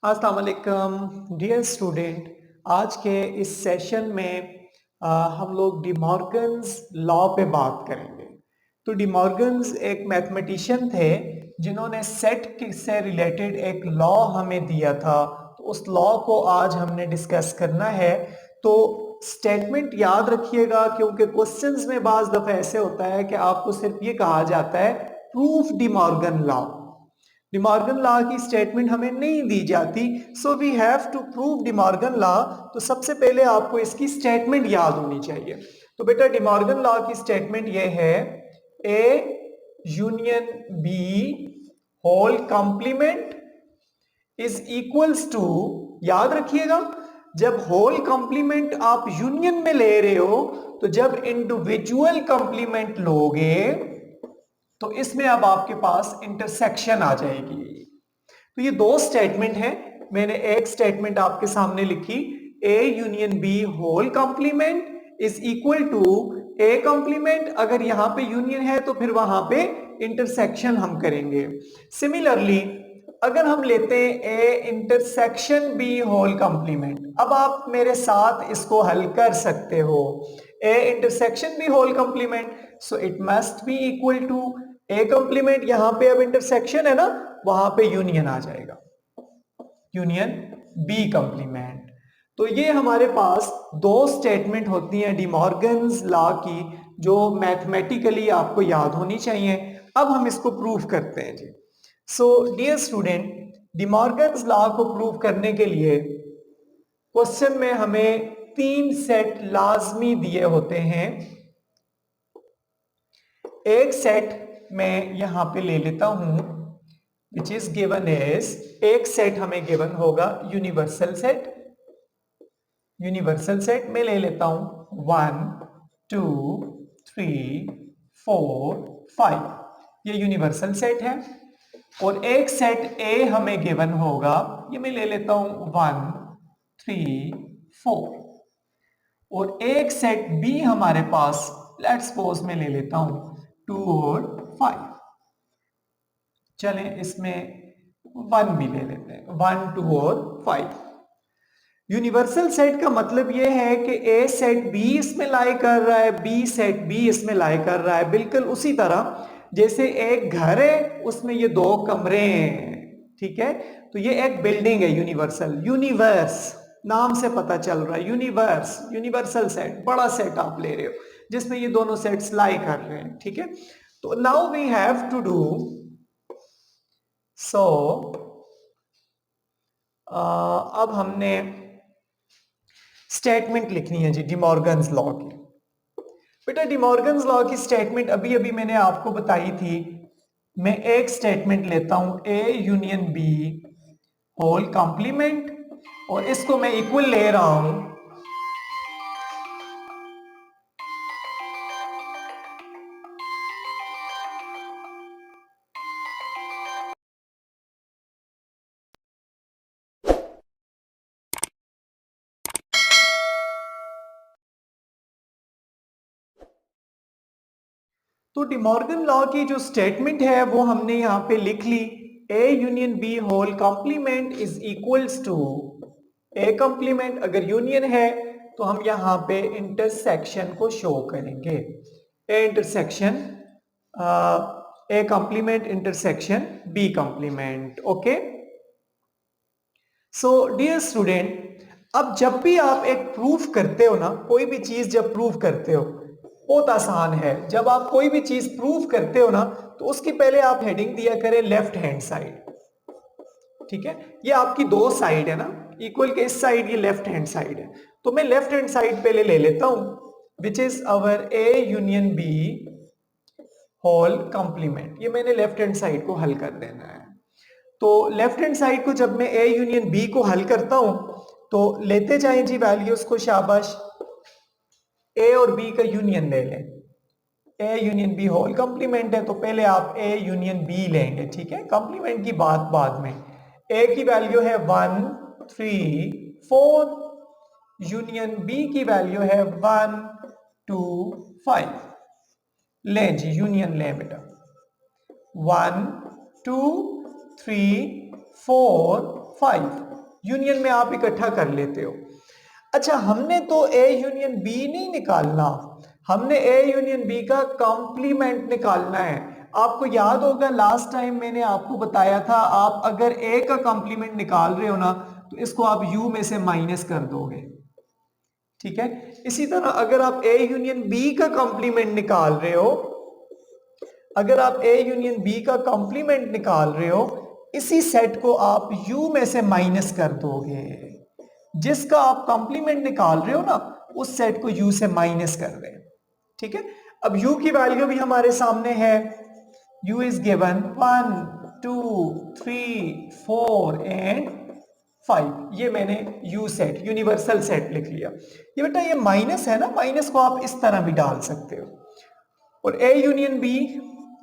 अस्सलाम वालेकुम dear student. आज के इस सेशन में हम लोग डिमॉर्गन्स लॉ पे बात करेंगे। तो डिमॉर्गन्स एक मैथमेटिशियन थे जिन्होंने सेट से रिलेटेड एक लॉ हमें दिया था। तो उस लॉ को आज हमने डिस्कस करना है। तो स्टेटमेंट याद रखिएगा, क्योंकि क्वेश्चंस में बाज दफा ऐसे होता है कि आपको सिर्फ ये कहा जाता है proof De Morgan law. De Morgan law की स्टेटमेंट हमें नहीं दी जाती, so we have to prove De Morgan law. तो सबसे पहले आपको इसकी स्टेटमेंट याद होनी चाहिए। तो बेटा डिमॉर्गन लॉ की स्टेटमेंट ये है, A union B whole complement is equals to, याद रखिएगा जब होल कॉम्प्लीमेंट आप यूनियन में ले रहे हो, तो जब इंडिविजुअल कॉम्प्लीमेंट लोगे तो इसमें अब आपके पास इंटरसेक्शन आ जाएगी। तो ये दो स्टेटमेंट है। मैंने एक स्टेटमेंट आपके सामने लिखी, A union B whole complement is equal to A complement. अगर यहां पे यूनियन है तो फिर वहां पे इंटरसेक्शन हम करेंगे। सिमिलरली अगर हम लेते हैं A intersection B whole complement, अब आप मेरे साथ इसको हल कर सकते हो। A intersection B whole complement, so it must be equal to A complement, यहां पे अब इंटरसेक्शन है ना, वहां पे यूनियन आ जाएगा, यूनियन बी कॉम्प्लीमेंट। तो ये हमारे पास दो स्टेटमेंट होती हैं डिमॉर्गन्स लॉ की, जो मैथमेटिकली आपको याद होनी चाहिए। अब हम इसको प्रूव करते हैं जी। So dear student, De Morgan's law को प्रूव करने के लिए क्वेश्चन में हमें तीन सेट लाजमी दिए होते हैं। एक सेट मैं यहां पे ले लेता हूं, विच इज गिवन एज, एक सेट हमें गिवन होगा यूनिवर्सल सेट। यूनिवर्सल सेट में ले लेता हूं 1 2 3 4 5, ये यूनिवर्सल सेट है। और एक सेट ए हमें गिवन होगा, ये मैं ले लेता हूं 1 3 4। और एक सेट बी हमारे पास, लेट्स सपोज में ले लेता हूं 2 और 5। चलें इसमें 1 भी ले लेते हैं, 1 2 और 5। यूनिवर्सल सेट का मतलब यह है कि ए सेट बी इसमें लाई कर रहा है, बी सेट बी इसमें लाई कर रहा है। बिल्कुल उसी तरह जैसे एक घर है, उसमें ये दो कमरे हैं, ठीक है। तो ये एक बिल्डिंग है यूनिवर्सल, यूनिवर्स नाम से पता चल रहा है, यूनिवर्स यूनिवर्सल सेट, बड़ा सेट आप ले रहे हो जिसमें ये दोनों सेट्स लाई कर रहे हैं, ठीक है। तो now we have to do, so अब हमने स्टेटमेंट लिखनी है जी डिमॉर्गन्स लॉ की। बेटा डिमॉर्गन्स लॉ की स्टेटमेंट अभी अभी मैंने आपको बताई थी। मैं एक स्टेटमेंट लेता हूं, A union B whole complement, और इसको मैं इक्वल ले रहा हूं तो डिमॉर्गन लॉ की जो स्टेटमेंट है वो हमने यहां पे लिख ली, A union B whole complement is equals to A complement. अगर यूनियन है तो हम यहां पे इंटरसेक्शन को शो करेंगे, A intersection A complement intersection B complement. Okay, so dear student, अब जब भी आप एक प्रूफ करते हो ना, कोई भी चीज जब प्रूफ करते हो बहुत आसान है। जब आप कोई भी चीज प्रूफ करते हो ना, तो उसकी पहले आप हेडिंग दिया करें लेफ्ट हैंड साइड, ठीक है। ये आपकी दो साइड है ना, इक्वल के इस साइड ये लेफ्ट हैंड साइड है, तो मैं लेफ्ट हैंड साइड पहले ले लेता हूं, which is our A union B whole complement. ये मैंने लेफ्ट हैंड साइड को हल कर देना है। तो लेफ्ट हैंड साइड को जब मैं ए यूनियन बी को हल करता हूं, तो लेते जाएं जी वैल्यूज को, शाबाश। ए और बी का यूनियन ले लें, A union B whole complement है, तो पहले आप ए यूनियन बी लेंगे, ठीक है। कॉम्प्लीमेंट की बात बाद में। ए की वैल्यू है 1 3 4, यूनियन बी की वैल्यू है 1 2 5। लें जी यूनियन लें बेटा, 1 2 3 4 5। यूनियन में आप इकट्ठा कर लेते हो। अच्छा, हमने तो ए यूनियन बी नहीं निकालना, हमने ए यूनियन बी का कॉम्प्लीमेंट निकालना है। आपको याद होगा लास्ट टाइम मैंने आपको बताया था, आप अगर ए का कॉम्प्लीमेंट निकाल रहे हो ना तो इसको आप यू में से माइनस कर दोगे, ठीक है। इसी तरह अगर आप ए यूनियन बी का कॉम्प्लीमेंट निकाल रहे हो, अगर आप ए यूनियन बी का कॉम्प्लीमेंट निकाल रहे हो, इसी सेट को आप यू में से माइनस कर दोगे। जिसका आप कॉम्प्लीमेंट निकाल रहे हो ना उस सेट को यू से माइनस कर दें, ठीक है। अब यू की वैल्यू भी हमारे सामने है, यू इज गिवन 1 2 3 4 एंड 5। ये मैंने यू सेट, यूनिवर्सल सेट लिख लिया। ये बेटा ये माइनस है ना, माइनस को आप इस तरह भी डाल सकते हो। और ए यूनियन बी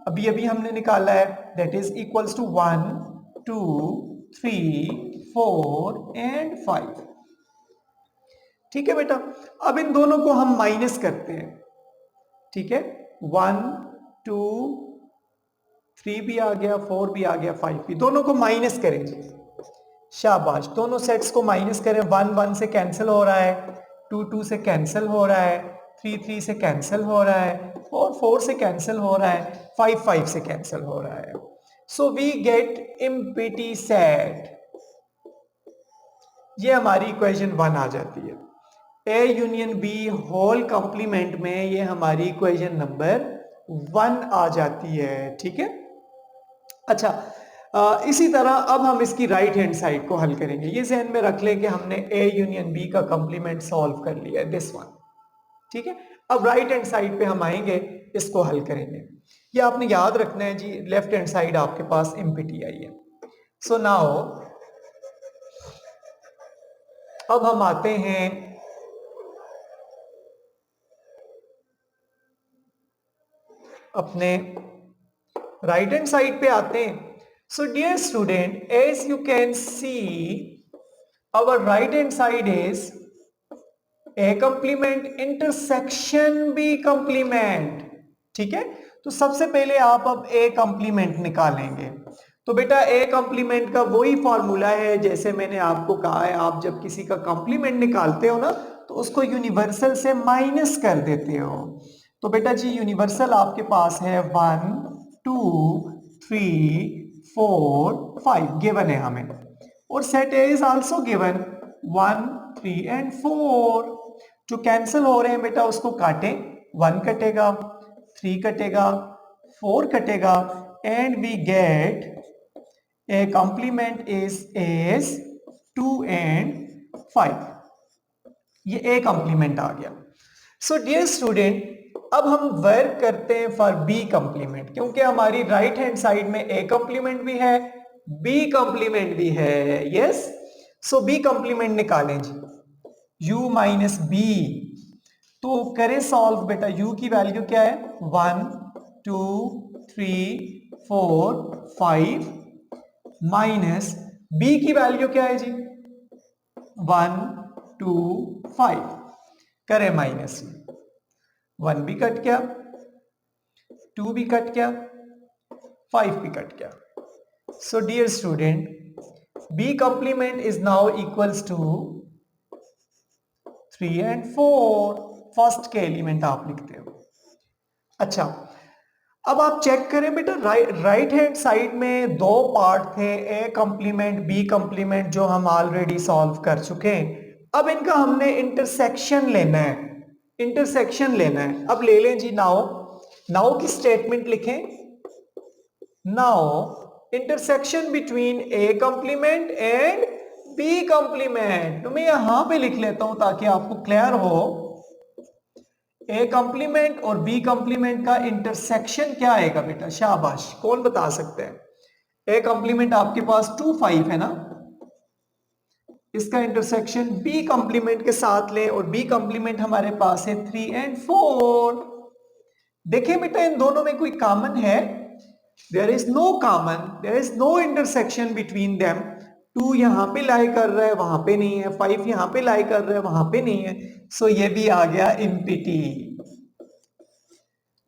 अभी अभी हमने निकाला है, that is equals to 1 2 3 4 and 5, ठीक है बेटा। अब इन दोनों को हम माइनस करते हैं, ठीक है। 1 2 3 भी आ गया, 4 भी आ गया, 5 भी, दोनों को माइनस करेंगे। शाबाश, दोनों सेट्स को माइनस करें। 1 1 से कैंसिल हो रहा है, 2 2 से कैंसिल हो रहा है, 3 3 से कैंसिल हो रहा है, 4 4 से कैंसिल हो रहा है, 5 5 से कैंसिल हो रहा है। So we get empty set. ये हमारी इक्वेशन 1 आ जाती है। A union B whole complement में ये हमारी इक्वेशन नंबर 1 आ जाती है, ठीक है। अच्छा, इसी तरह अब हम इसकी राइट हैंड साइड को हल करेंगे। ये ज़हन में रख लें कि हमने ए यूनियन बी का कॉम्प्लीमेंट सॉल्व कर लिया है, दिस वन, ठीक है। अब राइट हैंड साइड पे हम आएंगे, इसको हल करेंगे। ये आपने याद रखना है जी, लेफ्ट हैंड साइड आपके पास एम्प्टी आई है। सो नाउ अब हम आते हैं अपने राइट हैंड साइड पे आते हैं। So dear student, as you can see our right hand side is A complement intersection B complement, ठीक है। तो सबसे पहले आप अब ए कंप्लीमेंट निकालेंगे। तो बेटा ए कंप्लीमेंट का वही फॉर्मूला है जैसे मैंने आपको कहा है, आप जब किसी का कंप्लीमेंट निकालते हो ना तो उसको यूनिवर्सल से माइनस कर देते हो। तो बेटा जी यूनिवर्सल आपके पास है 1 2 3 4 5 गिवन है हमें, और set A is also given 1 3 and 4। जो कैंसिल हो रहे हैं बेटा उसको काटें, 1 कटेगा, 3 कटेगा, 4 कटेगा, and we get A complement is 2 and 5। ये ए कॉम्प्लीमेंट आ गया। सो डियर स्टूडेंट, अब हम वर्क करते हैं फॉर बी कॉम्प्लीमेंट, क्योंकि हमारी राइट हैंड साइड में ए कॉम्प्लीमेंट भी है, बी कॉम्प्लीमेंट भी है, यस। सो बी कॉम्प्लीमेंट निकालें जी, u माइनस बी। तो करें सॉल्व बेटा, u की वैल्यू क्या है, 1 2 3 4 5 माइनस b की वैल्यू क्या है जी, 1 2 5। करें माइनस, 1 भी कट गया, 2 भी कट गया, 5 भी कट गया। सो डियर स्टूडेंट, b complement is now equals to 3 and 4। First के एलिमेंट आप लिखते हो। अच्छा, अब आप चेक करें बेटा, राइट हैंड साइड में दो पार्ट थे, ए कंप्लीमेंट बी कंप्लीमेंट, जो हम ऑलरेडी सॉल्व कर चुके हैं। अब इनका हमने इंटरसेक्शन लेना है, इंटरसेक्शन लेना है। अब ले लें जी, नाउ नाउ की स्टेटमेंट लिखें, now intersection between A complement and B complement. तो मैं यहां पे लिख लेता हूं ताकि आपको क्लियर हो, ए कंप्लीमेंट और बी कंप्लीमेंट का इंटरसेक्शन क्या आएगा बेटा, शाबाश, कौन बता सकते हैं। ए कंप्लीमेंट आपके पास 2 5 है ना, इसका इंटरसेक्शन बी कंप्लीमेंट के साथ लें, और बी कंप्लीमेंट हमारे पास है 3 and 4। देखिए बेटा, इन दोनों में कोई कॉमन है, there is no common, there is no intersection between them। 2 यहां पे लाई कर रहा है, वहां पे नहीं है, 5 यहां पे लाई कर रहा है, वहां पे नहीं है। सो ये भी आ गया एम्प्टी।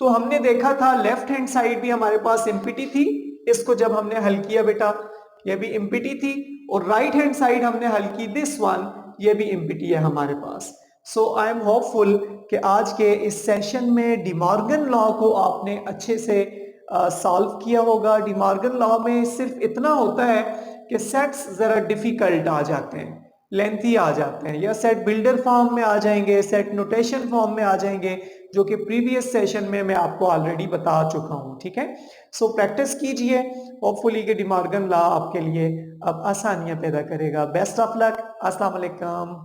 तो हमने देखा था लेफ्ट हैंड साइड भी हमारे पास एम्प्टी थी, इसको जब हमने हल किया बेटा ये भी एम्प्टी थी, और राइट हैंड साइड हमने हल की दिस वन, ये भी एम्प्टी है हमारे पास। सो आई एम होपफुल कि आज के इस सेशन में डिमॉर्गन लॉ को आपने अच्छे से सॉल्व किया होगा। डिमॉर्गन लॉ में सिर्फ इतना होता है कि सेट्स जरा डिफिकल्ट आ जाते हैं, लेंथी आ जाते हैं, या सेट बिल्डर फॉर्म में आ जाएंगे, सेट नोटेशन फॉर्म में आ जाएंगे, जो कि प्रीवियस सेशन में मैं आपको ऑलरेडी बता चुका हूं। ठीक है, सो प्रैक्टिस कीजिए, होपफुली कि डिमॉर्गन लॉ आपके लिए अब आसानियां पैदा करेगा। बेस्ट ऑफ लक, अस्सलाम वालेकुम।